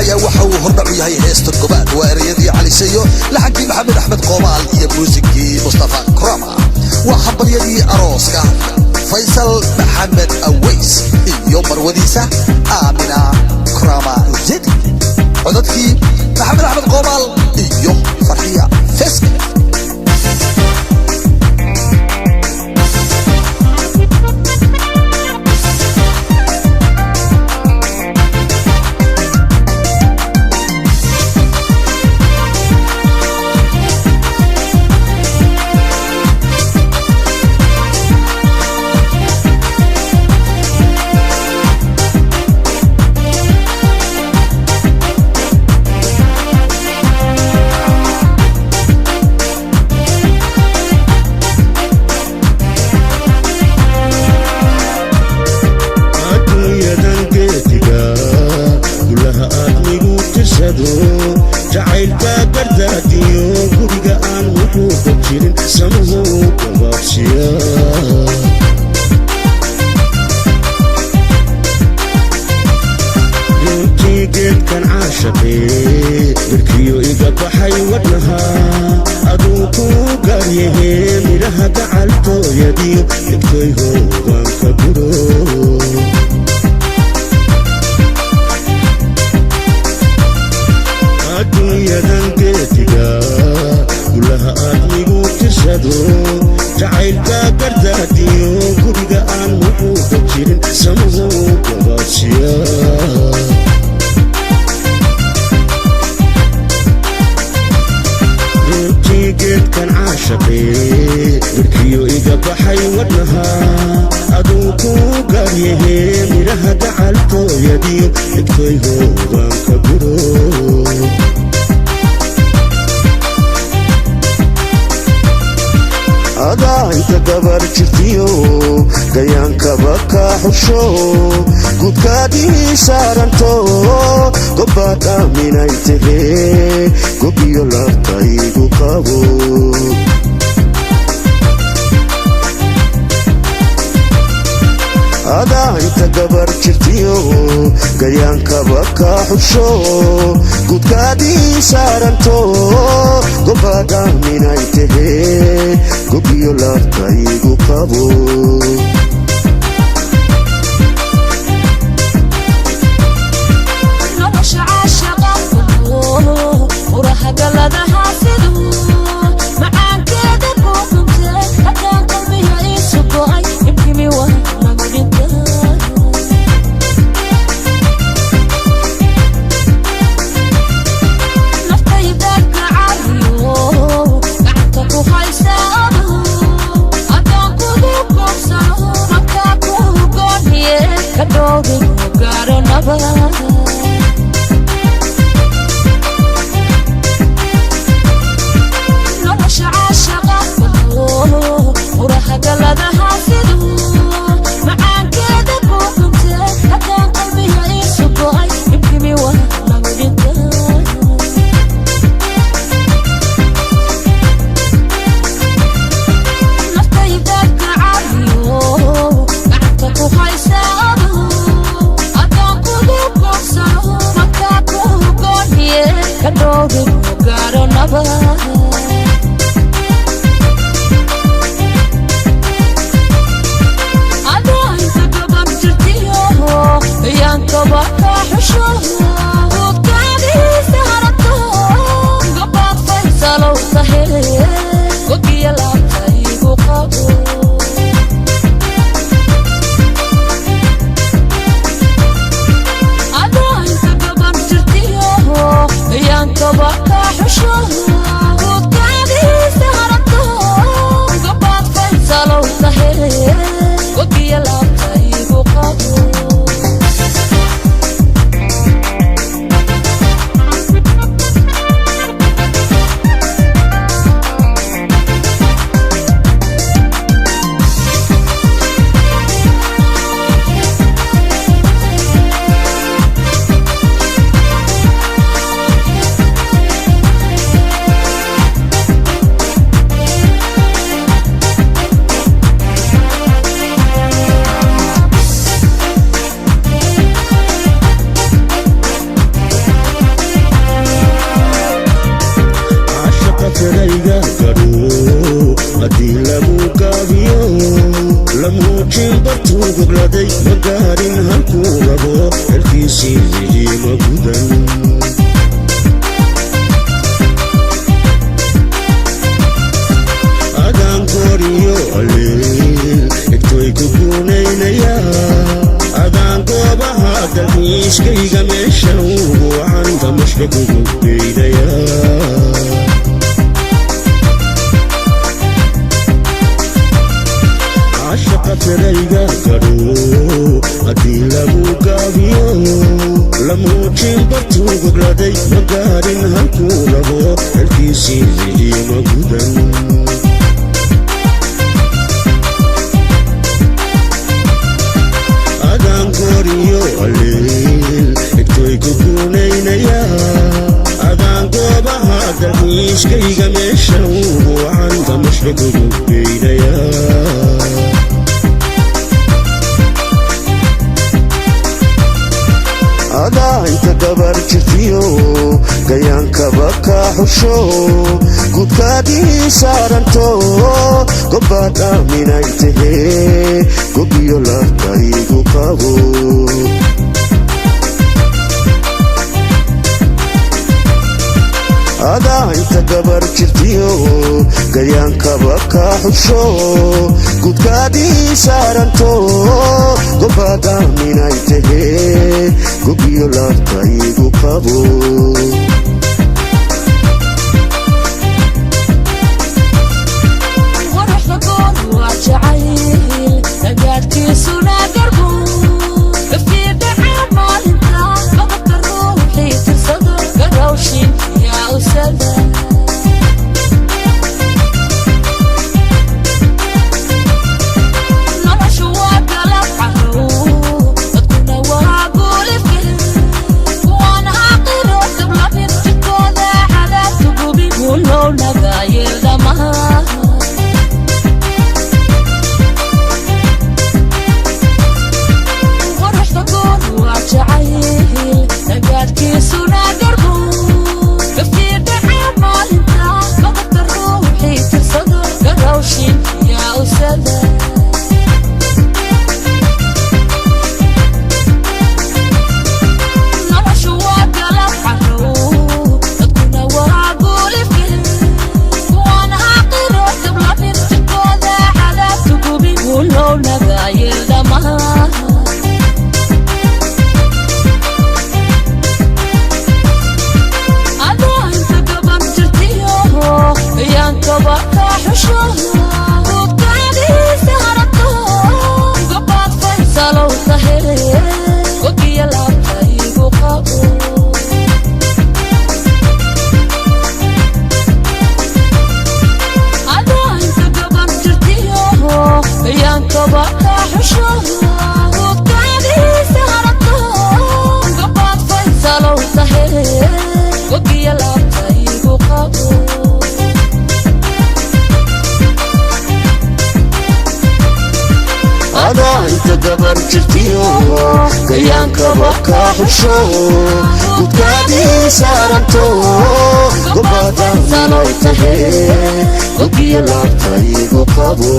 يا وحو هرنعو يهي هيست القباد واريدي علي سيو لحقي محمد أحمد قومال يا موسيقي مصطفى كراما وحبر يدي أروسكا فيصل محمد أويس يوم مروديسة آمنة كراما زيدي عددكي محمد أحمد قومال يوم فرحية فسك جعلك قرداتيو قريقا عن وحوق جيرين سموه قبابسيا يوتي قد كان عاشقي بركيو إيقا بحي ودنها أدوكو قريه ميرها قعلتو يديو يكتويه وانك برو adduunyadan geediga gulaha aad migu tirsado jacaylka gardaadiyo guriga aan wuxuuqa jirin samuhu gabaadsiya runtii geedkan caashaqe birkiyo iga baxay wadnaha aduu ku gaaryahe midhaha gacaltooyadiyo dhigtoyhoodan ka guro أنت قبر جرتيو قيان كبكا حشو قد كادي سارنتو قبات آمين ايتغي قبيو لارتاي قابو أنت قبر جرتيو قيان كبكا حشو قد كادي سارنتو قبات آمين ايتغي قبيو لارتاي قابو نوش عاشقا قلوه وراها قلدها فدو معاك كده بوكمته أكان قلبي يعيسو قوي يبكي ميوه مغرقه نفتي بدك عريو قعدتك وخايسة Kadogi garo naba Nolosha caashaqa quloo uraha galadaha fidu macaankeeda buuqinte haddaan qalbiga iisu go'ay ibkimi waa magdhinta naftaydaadka cariyo gacanta ku haysa Kadogi garo naba Adaan tagabak jirtiyo Yaan kabaka xusho Kaadi saharato Gabad faysalow tahe Gogiya laabta igu qabo Adaan tagabak jirtiyo Yaan kabaka xusho gogladay magaarin halkuu rabo xilkiisii weli ma gudan adaan gooriyo aleel egtoy ku guunaynaya adaan goobaha dalxiiskayga meesha ugu wacan damashka kugu geynaya عشقتريقا قدو أدي لابو قابيو لموجين برتو قبلدي مقارن هنكو لبو الكيسي زي مقودن أدان قوريو الليل اكتوي كوكونين يا أدان قوبها دميش كيغا ميشنو وعند مشرق قبين يا adaa inta gabar jirtiyo gayaankaba ka xusho gudkaadii saaranto gobbaad aaminay tahee gobiyo laabkaygu qabo adaa inta gabar jirtiyo gayaankaba ka xusho gudkaadii saaranto gobbaad aaminay tahee gobiyo laabkaygu qabo gabar jirtiyo gayaankaba ka xusho gudkaadii saaranto gobbaad aaminay tahee gobiyo laabkaygu qabo